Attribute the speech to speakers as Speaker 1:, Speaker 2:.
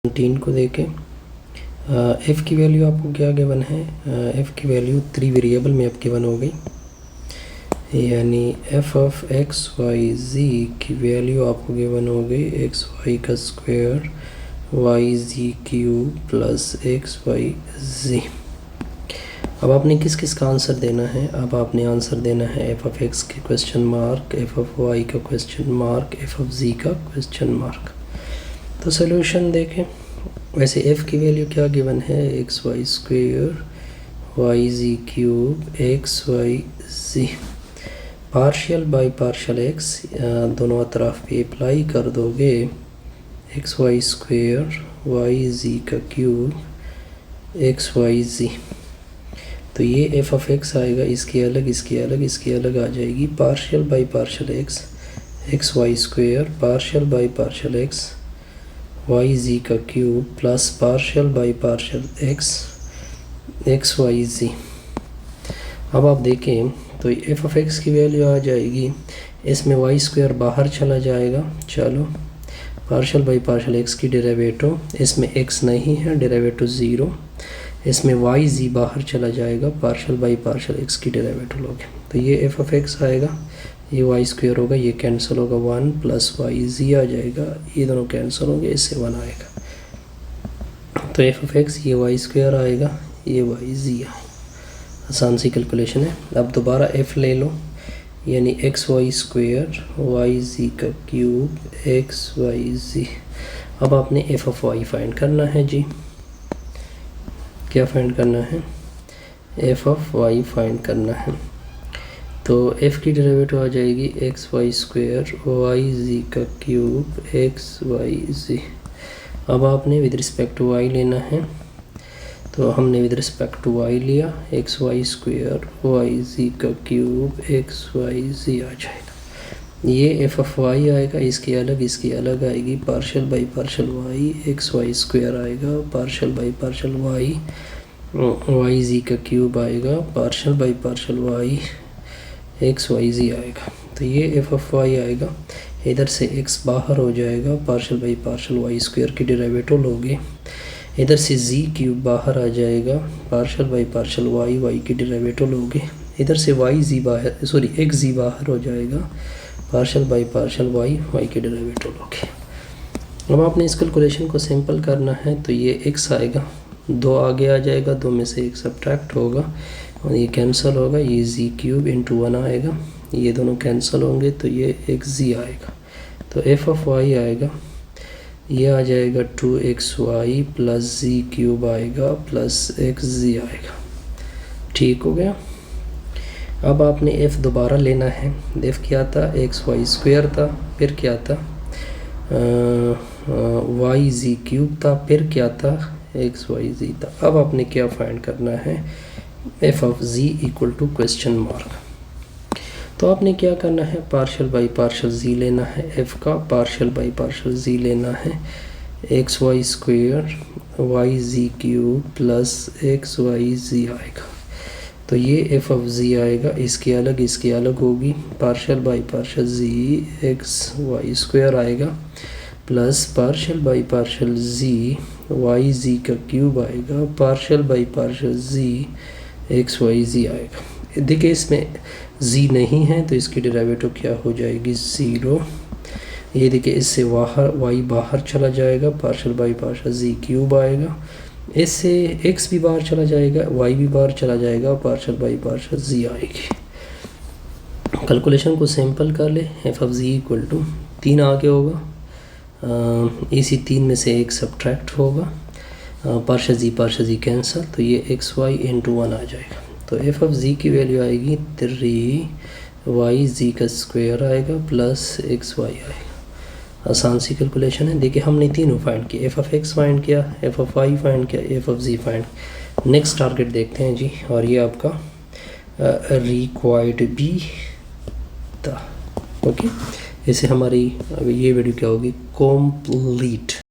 Speaker 1: 17 को देखें। एफ़ की वैल्यू आपको क्या गिवन है, एफ़ की वैल्यू 3 वेरिएबल में अब गिवन हो गई, यानी एफ ऑफ एक्स वाई जी की वैल्यू आपको गिवन हो गई एक्स वाई का square y Z cube plus x Y z. अब आपने किस किस का आंसर देना है, अब आपने आंसर देना है एफ ऑफ एक्स के question mark, F of Y का question mark, F of Z का क्वेश्चन मार्क। तो सोल्यूशन देखें। वैसे f की वैल्यू क्या गिवन है, X Y square Y Z cube x Y Z, partial by partial X दोनों तरफ पे अप्लाई कर दोगे, एक्स वाई स्क्वेयर वाई जी का क्यूब एक्स वाई जी। तो ये एफ ऑफ एक्स आएगा, इसकी अलग इसकी अलग इसकी अलग आ जाएगी, partial by partial x x Y square partial by partial x Y जी का cube plus partial by partial x x Y z. अब आप देखें तो एफ ऑफ एक्स की वैल्यू आ जाएगी, इसमें वाई स्क्वायर बाहर चला जाएगा, चलो पार्शियल बाई पार्शियल एक्स की डेरिवेटिव, इसमें एक्स नहीं है डेरिवेटिव ज़ीरो, इसमें वाई जी बाहर चला जाएगा, पार्शियल बाई पार्शियल एक्स की डेरिवेटिव लोगे तो ये एफ ऑफ एक्स आएगा, ये वाई स्क्वायर होगा, ये कैंसिल होगा, 1 प्लस वाई जी आ जाएगा, ये दोनों कैंसिल होंगे, इससे 1 आएगा। तो एफ ऑफ एक्स ये वाई स्क्वायर आएगा, ये वाई जी आएगा। आसान सी कैलकुलेशन है। अब दोबारा एफ ले लो, यानी एक्स वाई स्क्वायर वाई जी का क्यूब एक्स वाई जी। अब आपने एफ ऑफ वाई फाइंड करना है जी, क्या फाइंड करना है, एफ ऑफ वाई फाइंड करना है। तो f की डेरिवेटिव आ जाएगी एक्स वाई स्क्वायर वाई जी का क्यूब एक्स वाई जी। अब आपने विद रिस्पेक्ट टू y लेना है, तो हमने विद रिस्पेक्ट टू y लिया, एक्स वाई स्क्वायर वाई जी का क्यूब एक्स वाई जी आ जाएगा। ये एफ ऑफ y आएगा, इसकी अलग आएगी, partial by partial y x y square आएगा, partial by partial y y जी का क्यूब आएगा, partial by partial y x Y z आएगा। तो ये एफ ऑफ वाई आएगा, इधर से एक्स बाहर हो जाएगा, partial by partial Y square की डेरिवेटिव लोगे, इधर से जी क्यूब बाहर आ जाएगा, पार्शियल बाई पार्शियल वाई की डेरिवेटिव लोगे, इधर से वाई जी बाहर एक्स जी बाहर हो जाएगा, पार्शियल बाई पार्शियल वाई की डेरिवेटिव लोगे। अब आपने इस कैलकुलेशन को सिंपल करना है, तो ये एक्स आएगा, 2 आगे आ जाएगा, 2 में से एक सब्ट्रैक्ट होगा और ये कैंसिल होगा, ये जी क्यूब इंटू 1 आएगा, ये दोनों कैंसिल होंगे, तो ये एक जी आएगा। तो एफ ऑफ वाई आएगा, ये आ जाएगा 2xy प्लस जी क्यूब आएगा प्लस एक्स जी आएगा। ठीक हो गया। अब आपने एफ दोबारा लेना है, एफ क्या था, एक्स वाई स्क्वायर था, फिर क्या था वाई जी क्यूब था, फिर क्या था एक्स वाई जी था। अब आपने क्या फाइंड करना है, F of Z equal to question mark. तो आपने क्या करना है, पार्शियल बाई पार्शियल जी लेना है, एफ का पार्शियल बाई पार्शियल जी लेना है, X y square y Z cube plus x Y z आएगा। तो ये एफ ऑफ जी आएगा, इसकी अलग होगी, partial by partial z x y square आएगा plus partial by partial z y जी का क्यूब आएगा, partial by partial z x Y z आएगा। देखिए इसमें जी नहीं है तो इसकी डेरिवेटिव क्या हो जाएगी, ज़ीरो। ये देखिए इससे वाई बाहर चला जाएगा, partial by partial Z cube आएगा, इससे एक्स भी बाहर चला जाएगा, वाई भी बाहर चला जाएगा, पार्शियल बाई पार्शियल जी आएगी। कैलकुलेशन को सिंपल कर ले, F of Z equal to 3 आगे होगा, इसी 3 में से एक सब्ट्रैक्ट होगा, पार्शियल जी कैंसिल, तो ये एक्स वाई इंटू 1 आ जाएगा। तो एफ ऑफ जी की वैल्यू आएगी 3 वाई जी का स्क्वायर आएगा प्लस एक्स वाई आएगा। आसान सी कैलकुलेशन है। देखिए हमने तीनों फाइंड किए, एफ ऑफ एक्स फाइंड किया, एफ ऑफ वाई फाइंड किया, F of Z find. Next target देखते हैं जी, और ये आपका रिक्वायर्ड बी था। ओके, इससे हमारी ये वीडियो क्या होगी, कंप्लीट।